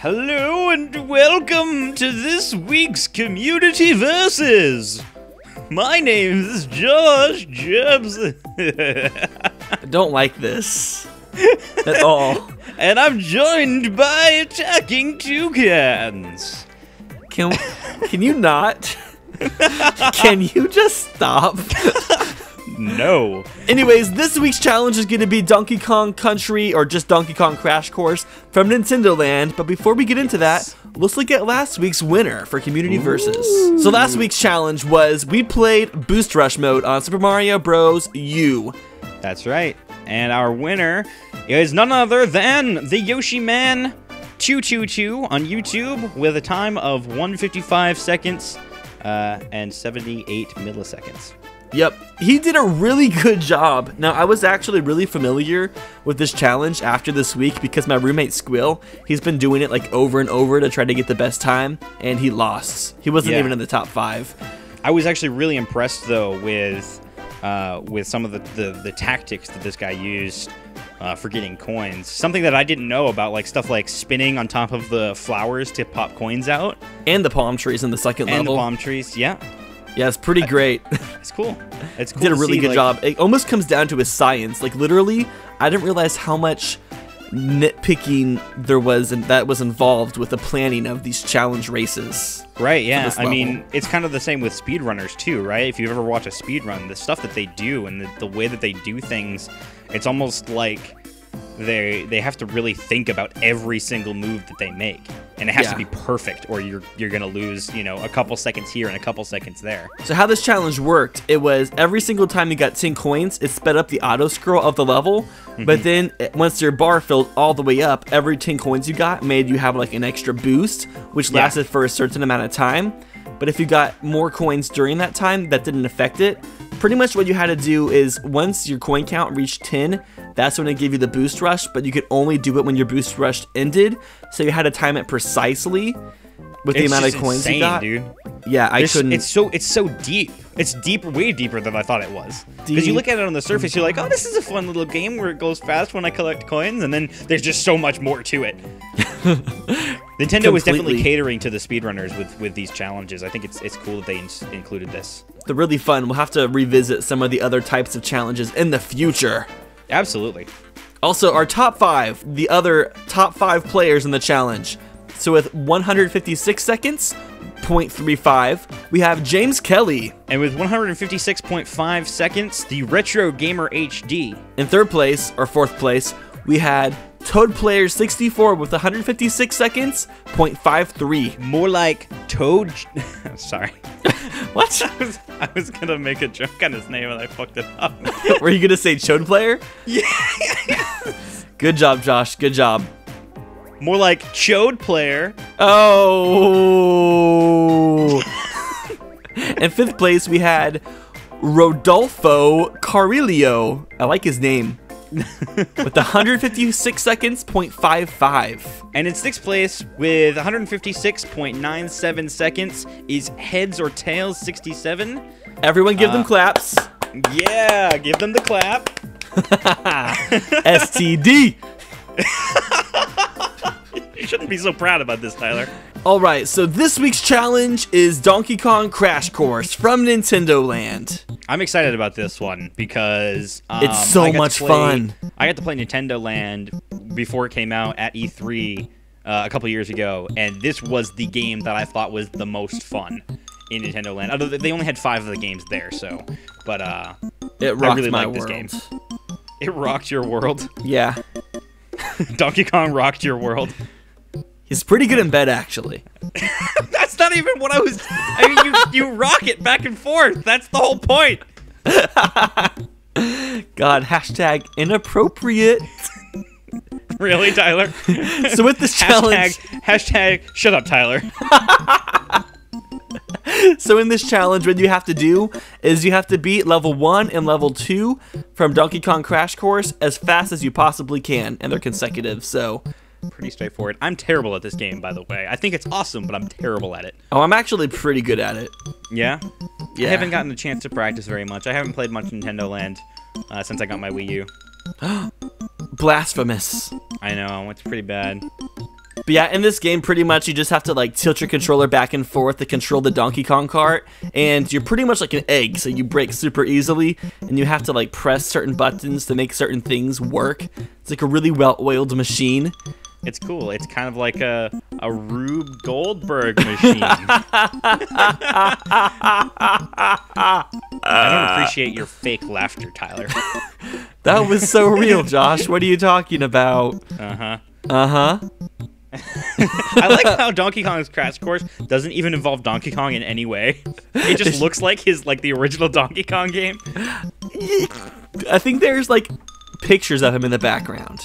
Hello and welcome to this week's Community Versus. My name is Josh Jebs. I don't like this at all. And I'm joined by Attacking Toucans. Can you not? Can you just stop? No. Anyways, this week's challenge is going to be Donkey Kong Country, or just Donkey Kong Crash Course from Nintendo Land. But before we get into that, let's look at last week's winner for Community Versus. So last week's challenge was we played Boost Rush mode on Super Mario Bros. U. That's right. And our winner is none other than the Yoshi Man 222 on YouTube with a time of 1:55 seconds and 78 milliseconds. Yep, he did a really good job. Now, I was actually really familiar with this challenge after this week because my roommate Squill, he's been doing it like over and over to try to get the best time, and he lost. He wasn't even in the top 5. I was actually really impressed, though, with some of the tactics that this guy used for getting coins. Something that I didn't know about, like stuff like spinning on top of the flowers to pop coins out. And the palm trees in the second level. And the palm trees, yeah. Yeah, it's pretty great. It's cool. It's cool. Did a really good job. It almost comes down to his science. Like, literally, I didn't realize how much nitpicking there was and that was involved with the planning of these challenge races. Right, yeah. I mean, it's kind of the same with speedrunners, too, right? If you've ever watched a speedrun, the stuff that they do and the way that they do things, it's almost like they have to really think about every single move that they make, and it has to be perfect, or you're gonna lose, you know, a couple seconds here and a couple seconds there. So how this challenge worked, it was every single time you got 10 coins, it sped up the auto scroll of the level. But then once your bar filled all the way up, every 10 coins you got made you have like an extra boost, which lasted for a certain amount of time. But if you got more coins during that time, that didn't affect it. Pretty much what you had to do is once your coin count reached 10, that's when it gave you the boost rush, but you could only do it when your boost rush ended. So you had to time it precisely with the amount of coins you got. Dude. Yeah, I couldn't. It's so deep. It's deeper, way deeper than I thought it was. Because you look at it on the surface, you're like, oh, this is a fun little game where it goes fast when I collect coins, and then there's just so much more to it. Nintendo was definitely catering to the speedrunners with these challenges. I think it's cool that they included this. They're really fun. We'll have to revisit some of the other types of challenges in the future. Absolutely. Also, our top 5, the other top 5 players in the challenge. So with 156 seconds, 0.35, we have James Kelly. And with 156.5 seconds, the Retro Gamer HD. In third place, or fourth place, we had Toad Player 64 with 156 seconds, 0.53. More like Toad... Sorry. What? I was gonna make a joke on his name and I fucked it up. Were you gonna say Chode Player? Yeah. Good job, Josh. Good job. More like Chode Player. Oh. In fifth place, we had Rodolfo Carillo. I like his name. With 156 seconds, 0.55. And in sixth place, with 156.97 seconds, is Heads or Tails 67. Everyone give them claps. Yeah, give them the clap. STD. You shouldn't be so proud about this, Tyler. Alright, so this week's challenge is Donkey Kong Crash Course from Nintendo Land. I'm excited about this one because it's so much fun. I got to play Nintendo Land before it came out at E3 a couple years ago, and this was the game that I thought was the most fun in Nintendo Land. Although they only had 5 of the games there, so but it rocked I really my liked this world. game. It rocked your world. Yeah. Donkey Kong rocked your world. He's pretty good in bed, actually. That's not even what I was... I mean, you rock it back and forth. That's the whole point. God, hashtag inappropriate. Really, Tyler? So with this challenge... Hashtag shut up, Tyler. So in this challenge, what you have to do is you have to beat level 1 and level 2 from Donkey Kong Crash Course as fast as you possibly can, and they're consecutive, so... Pretty straightforward. I'm terrible at this game, by the way. I think it's awesome, but I'm terrible at it. Oh, I'm actually pretty good at it. Yeah? Yeah. I haven't gotten a chance to practice very much. I haven't played much Nintendo Land since I got my Wii U. Blasphemous. I know, it's pretty bad. But But yeah, in this game, pretty much you just have to like tilt your controller back and forth to control the Donkey Kong cart, and you're pretty much like an egg, so you break super easily, and you have to like press certain buttons to make certain things work. It's like a really well-oiled machine. It's cool. It's kind of like a Rube Goldberg machine. I don't appreciate your fake laughter, Tyler. That was so real, Josh. What are you talking about? Uh-huh. Uh-huh. I like how Donkey Kong's Crash Course doesn't even involve Donkey Kong in any way. It just looks like the original Donkey Kong game. I think there's like pictures of him in the background.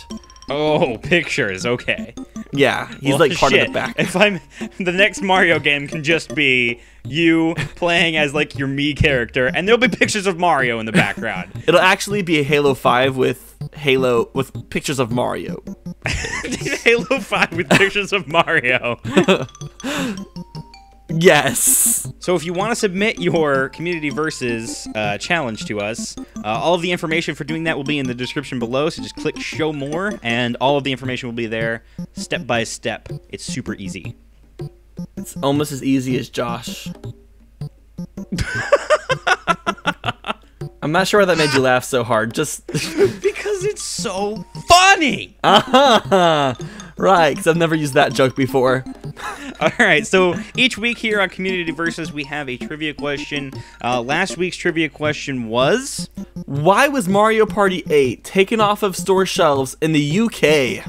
Oh, pictures. Okay. Yeah, he's like part of the back. If the next Mario game can just be you playing as like your Mii character, and there'll be pictures of Mario in the background. It'll actually be a Halo 5 with pictures of Mario. Halo 5 with pictures of Mario. Yes. So if you want to submit your Community Versus challenge to us, all of the information for doing that will be in the description below, so just click Show More, and all of the information will be there step by step. It's super easy. It's almost as easy as Josh. I'm not sure why that made you laugh so hard. Just because it's so funny. Right, because I've never used that joke before. All right, so each week here on Community Versus, we have a trivia question. Last week's trivia question was... Why was Mario Party 8 taken off of store shelves in the UK?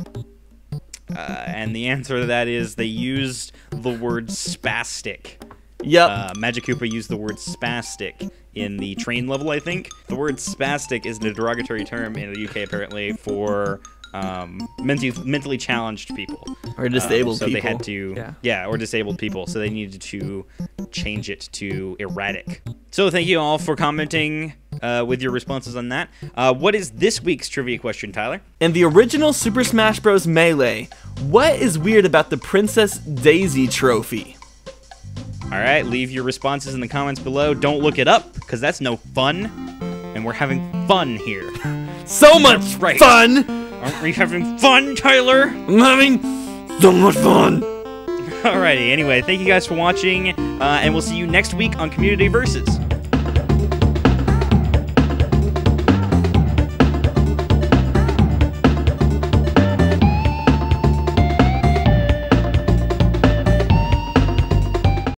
And the answer to that is they used the word spastic. Yep. Magic Koopa used the word spastic in the train level, I think. The word spastic is a derogatory term in the UK, apparently, for... mentally challenged people or disabled people. So they had to, or disabled people. So they needed to change it to erratic. So thank you all for commenting with your responses on that. What is this week's trivia question, Tyler? In the original Super Smash Bros. Melee, what is weird about the Princess Daisy trophy? All right, leave your responses in the comments below. Don't look it up, because that's no fun. And we're having fun here. So much fun! Aren't we having fun, Tyler? I'm having so much fun. Alrighty, anyway, thank you guys for watching, and we'll see you next week on Community Versus.